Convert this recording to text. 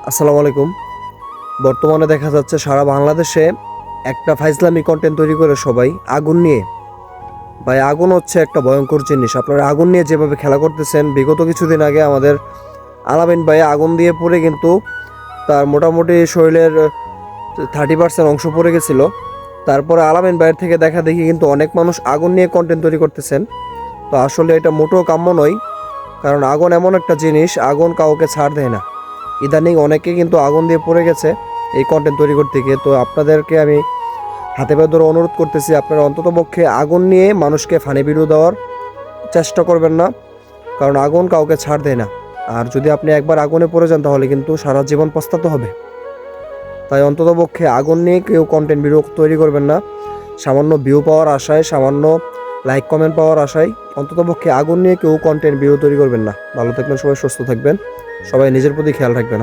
আসসালামু আলাইকুম। বর্তমানে দেখা যাচ্ছে সারা বাংলাদেশে একটা ফাইজলামি কন্টেন্ট তৈরি করে সবাই আগুন নিয়ে। ভাই, আগুন হচ্ছে একটা ভয়ঙ্কর জিনিস। আপনারা আগুন নিয়ে যেভাবে খেলা করতেছেন, বিগত কিছুদিন আগে আমাদের আলামিন ভাই আগুন দিয়ে পড়ে কিন্তু তার মোটামুটি শরীরের 30% অংশ পড়ে গেছিল। তারপরে আলামিন ভাইয়ের থেকে দেখা দেখি কিন্তু অনেক মানুষ আগুন নিয়ে কন্টেন্ট তৈরি করতেছেন। তো আসলে এটা মোটেও কাম্য নয়, কারণ আগুন এমন একটা জিনিস, আগুন কাউকে ছাড় দেয় না। ইদানিং অনেকে কিন্তু আগুন দিয়ে পড়ে গেছে এই কন্টেন্ট তৈরি করতে গিয়ে। তো আপনাদেরকে আমি হাতে পায়ে ধরে অনুরোধ করতেছি, আপনারা অন্ততপক্ষে আগুন নিয়ে মানুষকে ফানি ভিডিও দেওয়ার চেষ্টা করবেন না, কারণ আগুন কাউকে ছাড় দেয় না। আর যদি আপনি একবার আগুনে পড়ে যান তাহলে কিন্তু সারা জীবন পস্তাতে হবে। তাই অন্ততপক্ষে আগুন নিয়ে কেউ কন্টেন্ট ভিডিও তৈরি করবেন না। সামান্য ভিউ পাওয়ার আশায়, সামান্য লাইক কমেন্ট পাওয়ার আশায় অন্ততপক্ষে আগুন নিয়ে কেউ কন্টেন্ট ভিডিও তৈরি করবেন না। ভালো থাকবেন সবাই, সুস্থ থাকবেন সবাই, নিজের প্রতি খেয়াল রাখবেন।